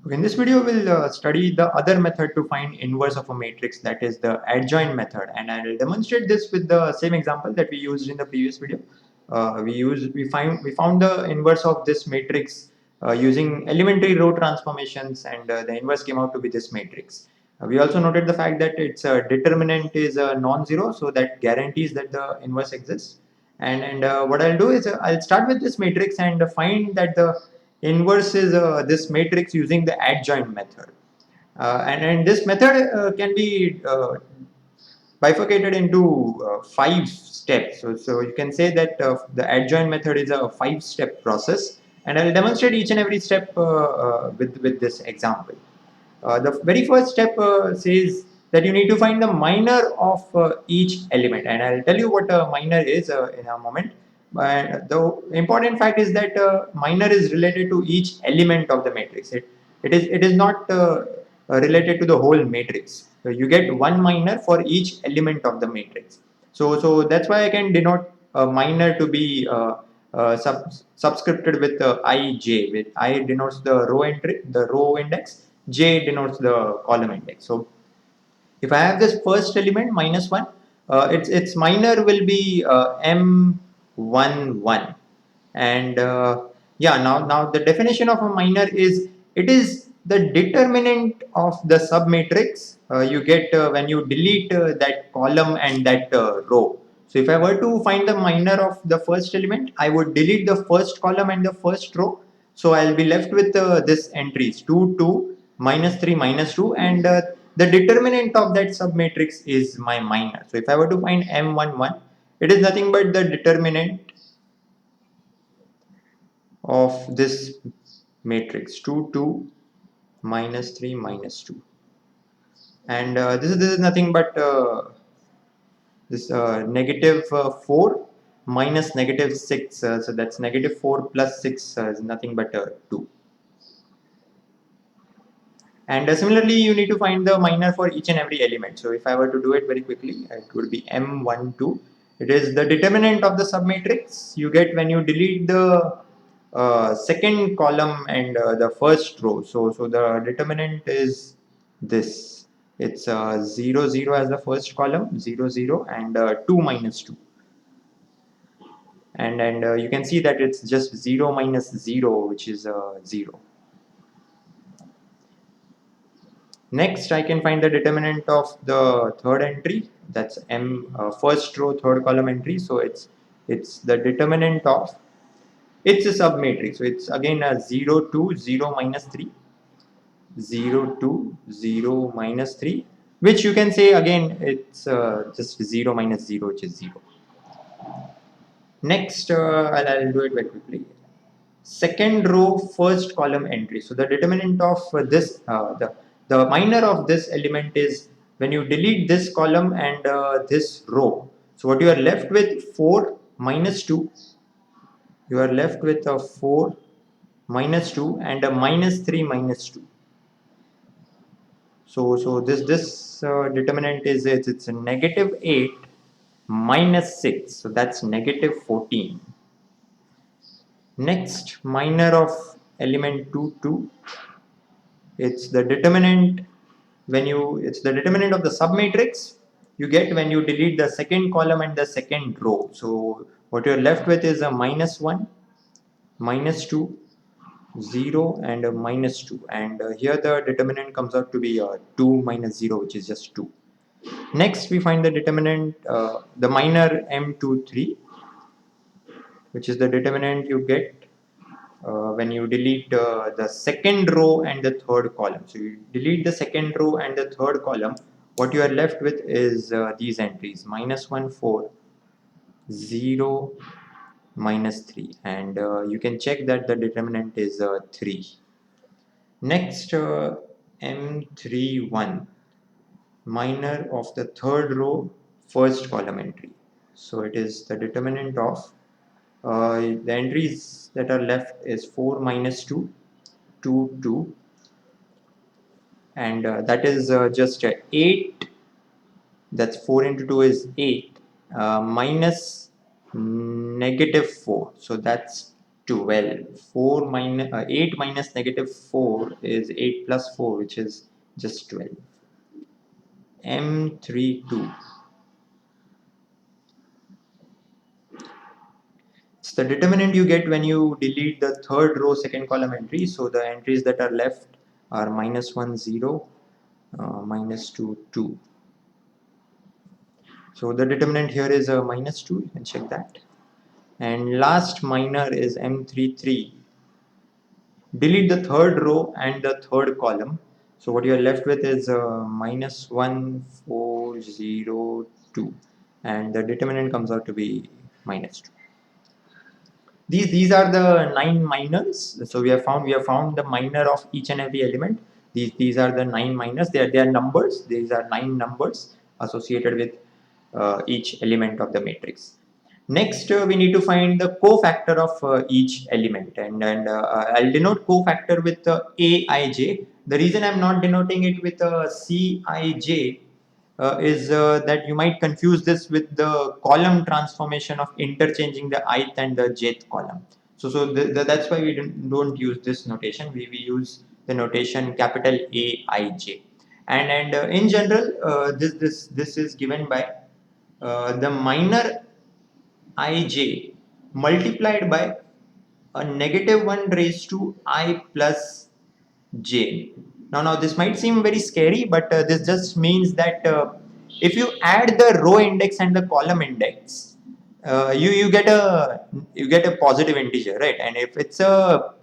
Okay, in this video, we'll study the other method to find inverse of a matrix, that is the adjoint method, and I will demonstrate this with the same example that we used in the previous video. We found the inverse of this matrix using elementary row transformations, and the inverse came out to be this matrix. We also noted the fact that its determinant is non-zero, so that guarantees that the inverse exists. And what I'll do is I'll start with this matrix and find that the inverse is this matrix using the adjoint method. And this method can be bifurcated into 5 steps. So you can say that the adjoint method is a 5-step process, and I'll demonstrate each and every step with this example. The very first step says that you need to find the minor of each element, and I'll tell you what a minor is in a moment. But the important fact is that minor is related to each element of the matrix. It is not related to the whole matrix. So you get one minor for each element of the matrix. So that's why I can denote a minor to be subscripted with ij. With I denotes the row entry, the row index. J denotes the column index. So if I have this first element -1, its minor will be M11, and yeah, now the definition of a minor is it is the determinant of the submatrix you get when you delete that column and that row. So if I were to find the minor of the first element, I would delete the first column and the first row. So I'll be left with this entries 2, 2, -3, -2, and the determinant of that submatrix is my minor. So if I were to find M11, it is nothing but the determinant of this matrix 2, 2, -3, -2, and this is nothing but this -4 minus -6, so that's -4 plus 6 is nothing but 2. And similarly, you need to find the minor for each and every element. So if I were to do it very quickly, it would be M12. It is the determinant of the submatrix you get when you delete the second column and the first row. So the determinant is this. It's 0, 0 as the first column, 0, 0, and 2 minus 2. And you can see that it's just 0 minus 0, which is 0. Next, I can find the determinant of the third entry. That's M first row, third column entry. So it's the determinant of it's a submatrix. So it's again a 0, 2, 0, minus 3, 0, 2, 0, minus 3, which you can say again it's just 0 minus 0, which is 0. Next, I'll do it very quickly. Second row, first column entry. So the determinant of this, the minor of this element is when you delete this column and this row. So what you are left with 4 minus 2. You are left with a 4 minus 2 and a -3 minus 2. So this determinant is it's a -8 minus 6. So that's -14. Next, minor of element 2, 2. It's the determinant it's the determinant of the submatrix you get when you delete the second column and the second row. So what you're left with is a -1, -2, 0, and a -2. And here the determinant comes out to be 2 minus 0, which is just 2. Next, we find the determinant, the minor M23, which is the determinant you get when you delete the second row and the third column. So you delete the second row and the third column. What you are left with is these entries: -1, 4, 0, -3, and you can check that the determinant is 3. Next, M31, minor of the third row, first column entry. So it is the determinant of the entries that are left is 4 minus 2, 2, 2, and that is just 8. That's 4 into 2 is 8 minus -4. So that's 12. 8 minus negative 4 is 8 plus 4, which is just 12. M32. It's the determinant you get when you delete the third row second column entry. So the entries that are left are -1 0, -2 2. So the determinant here is a -2. You can check that. And last minor is M33. Delete the third row and the third column. So what you are left with is -1 4 0 2, and the determinant comes out to be -2. These are the 9 minors. So we have found the minor of each and every element. These are the 9 minors. They are numbers. These are 9 numbers associated with each element of the matrix. Next, we need to find the cofactor of each element, and I'll denote cofactor with Aij. The reason I'm not denoting it with Cij is that you might confuse this with the column transformation of interchanging the ith and the jth column. So that's why we don't use this notation. We use the notation capital Aij, and in general, this is given by the minor ij multiplied by a -1 raised to I plus j. Now this might seem very scary, but this just means that if you add the row index and the column index, you get a positive integer, right? And if it's a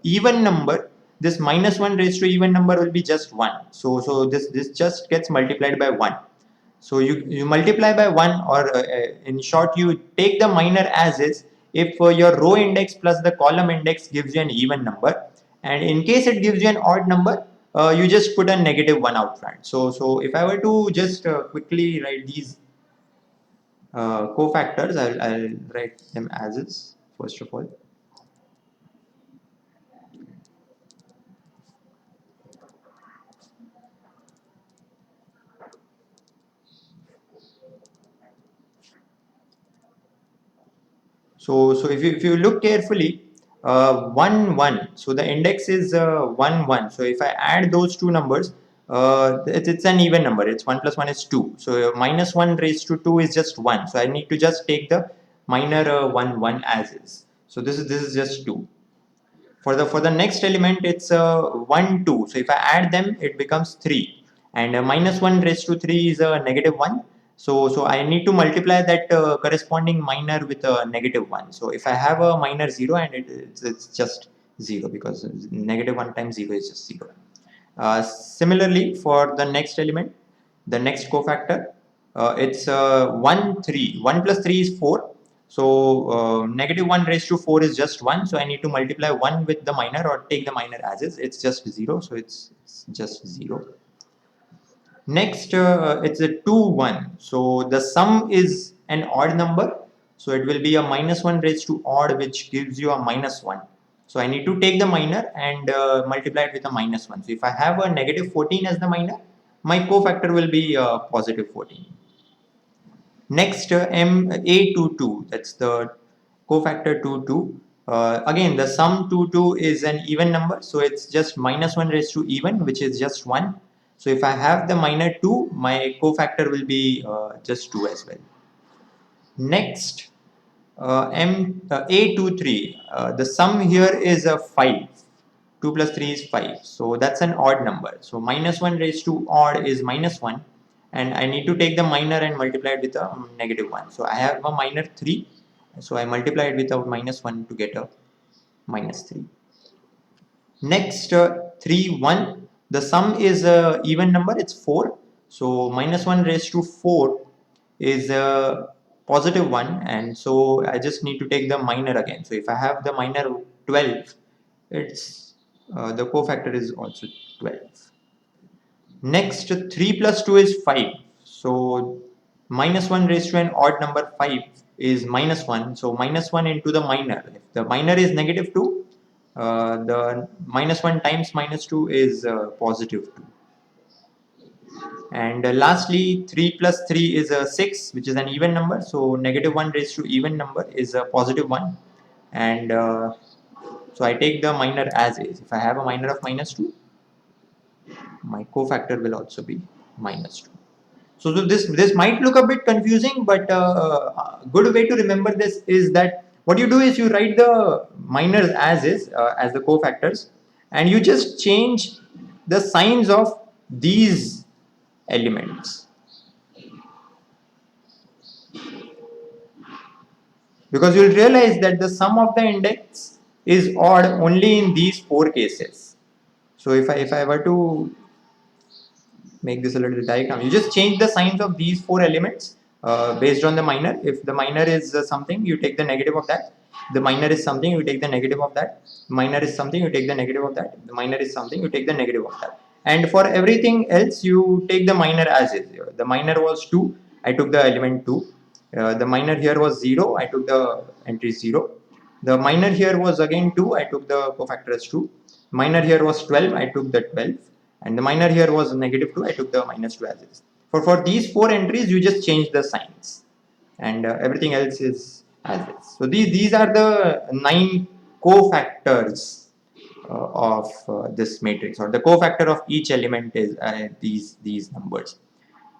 even number, this -1 raised to even number will be just 1. So this just gets multiplied by 1. So you multiply by 1, or in short, you take the minor as is if your row index plus the column index gives you an even number, and in case it gives you an odd number, you just put a -1 out front. So if I were to just quickly write these cofactors, I'll write them as is first of all. So if you look carefully, 1 1. So the index is 1 1. So if I add those two numbers, it's an even number. It's 1 plus 1 is 2. So -1 raised to 2 is just 1. So I need to just take the minor 1 1 as is. So this is just 2. For the next element, it's 1 2. So if I add them, it becomes 3, and -1 raised to 3 is a -1. So I need to multiply that corresponding minor with a -1. So if I have a minor 0, and it's just 0, because -1 times 0 is just 0. Similarly, for the next element, the next cofactor, it's 1 3. 1 plus 3 is 4. So -1 raised to 4 is just 1. So I need to multiply 1 with the minor, or take the minor as is. It's just 0. So it's just 0. Next, it's a 2 1. So the sum is an odd number. So it will be a -1 raised to odd, which gives you a -1. So I need to take the minor and multiply it with a -1. So if I have a -14 as the minor, my cofactor will be +14. Next, A22, that's the cofactor 2 2. Again, the sum 2 2 is an even number, so it's just -1 raised to even, which is just 1. So if I have the minor 2, my cofactor will be just 2 as well. Next, A23, the sum here is a 5. 2 plus 3 is 5. So that's an odd number. So -1 raised to odd is -1. And I need to take the minor and multiply it with a -1. So I have a minor 3. So I multiply it with a -1 to get a -3. Next, 3 1. The sum is a even number. It's 4. So -1 raised to 4 is a +1, and so I just need to take the minor again. So if I have the minor 12, it's the cofactor is also 12. Next, 3 plus 2 is 5. So -1 raised to an odd number 5 is -1. So -1 into the minor. If the minor is -2, the -1 times -2 is +2. And lastly, 3 plus 3 is a 6, which is an even number. So -1 raised to even number is a +1. And So I take the minor as is. If I have a minor of -2, my cofactor will also be -2. So this might look a bit confusing, but a good way to remember this is that what you do is you write the minors as is, as the cofactors, and you just change the signs of these elements, because you'll realize that the sum of the index is odd only in these 4 cases. So if I were to make this a little diagram, you just change the signs of these 4 elements based on the minor. If the minor is something, you take the negative of that. The minor is something, you take the negative of that. Minor is something, you take the negative of that. The minor is something, you take the negative of that. And for everything else, you take the minor as is. The minor was 2, I took the element 2. The minor here was 0, I took the entry 0. The minor here was again 2, I took the cofactor as 2. Minor here was 12, I took the 12. And the minor here was -2, I took the -2 as is. For these 4 entries, you just change the signs, and everything else is as is. So these are the 9 cofactors of this matrix, or the cofactor of each element is these numbers.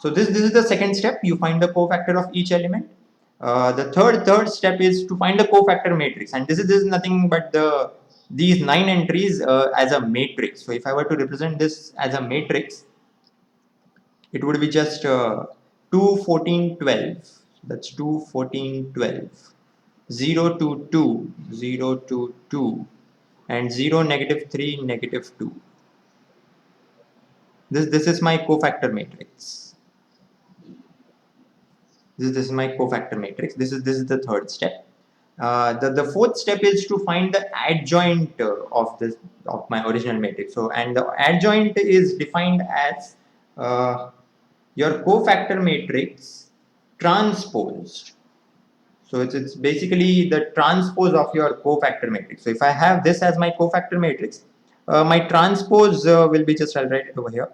So this is the second step. You find the cofactor of each element. The third step is to find the cofactor matrix, and this is nothing but these 9 entries as a matrix. So if I were to represent this as a matrix, it would be just 2, 14, 12. That's 2, 14, 12. 0 to 2, 0 to 2, and 0, -3, -2. This is my cofactor matrix. This is my cofactor matrix. This is the third step. The fourth step is to find the adjoint of my original matrix. So, and the adjoint is defined as your cofactor matrix transposed. So it's basically the transpose of your cofactor matrix. So if I have this as my cofactor matrix, my transpose will be just, I'll write it over here.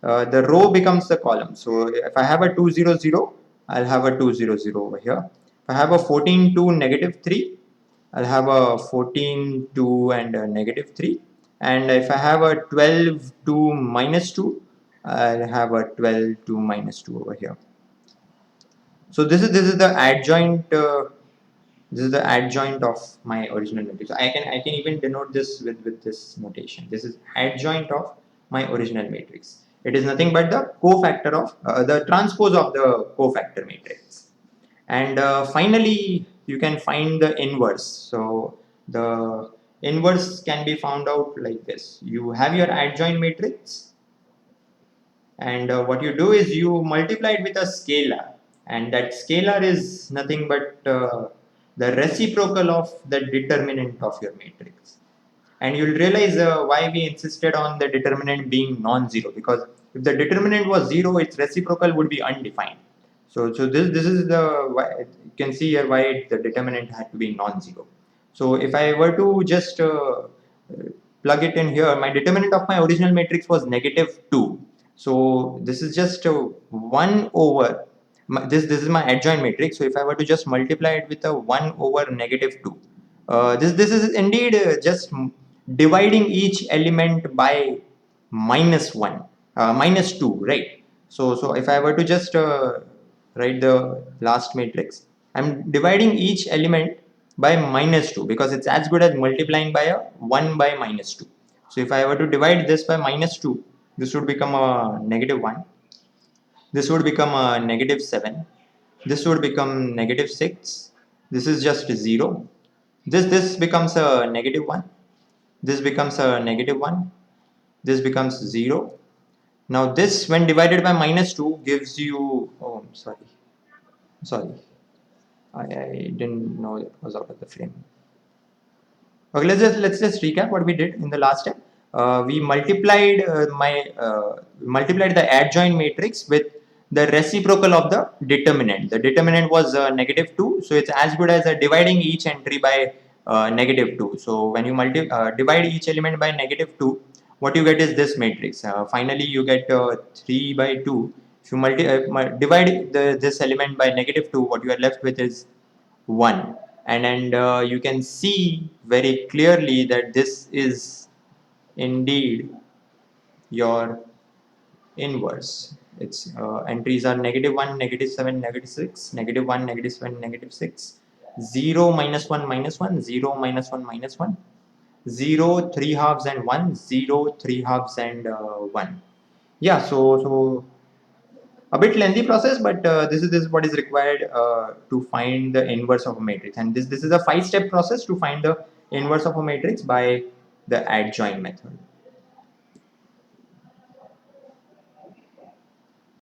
The row becomes the column. So if I have a 2, 0, 0, I'll have a 2, 0, 0 over here. If I have a 14, 2, -3, I'll have a 14, 2 and a -3. And if I have a 12, 2, -2, I'll have a 12, 2, -2 over here. So this is the adjoint. This is the adjoint of my original matrix. I can even denote this with this notation. This is adjoint of my original matrix. It is nothing but the cofactor of the transpose of the cofactor matrix. And finally, you can find the inverse. So the inverse can be found out like this. You have your adjoint matrix, and what you do is you multiply it with a scalar, and that scalar is nothing but the reciprocal of the determinant of your matrix. And you'll realize why we insisted on the determinant being non-zero, because if the determinant was 0, its reciprocal would be undefined. So this is the why you can see here why the determinant had to be non-zero. So if I were to just plug it in here, my determinant of my original matrix was -2. So this is just 1 over this is my adjoint matrix. So if I were to just multiply it with a 1 over -2, this is indeed just dividing each element by -1, -2, right? So if I were to just write the last matrix, I'm dividing each element by -2, because it's as good as multiplying by a 1 by -2. So if I were to divide this by -2, this would become a -1. This would become a -7. This would become -6. This is just 0. This becomes a -1. This becomes a -1. This becomes 0. Now this, when divided by -2, gives you, oh, sorry, I didn't know it was out of the frame. Okay, let's just recap what we did in the last step. We multiplied multiplied the adjoint matrix with the reciprocal of the determinant. The determinant was -2, so it's as good as dividing each entry by -2. So when you divide each element by -2, what you get is this matrix. Finally, you get 3 by 2. If you divide this element by -2, what you are left with is 1. and you can see very clearly that this is indeed your inverse. Its entries are -1, -7, -6, -1, -7, -6, 0, -1, -1, 0, -1, -1, 0, 3 halves and 1, 0, 3 halves and 1. Yeah, so a bit lengthy process, but this is what is required to find the inverse of a matrix, and this is a 5-step process to find the inverse of a matrix by the adjoint method.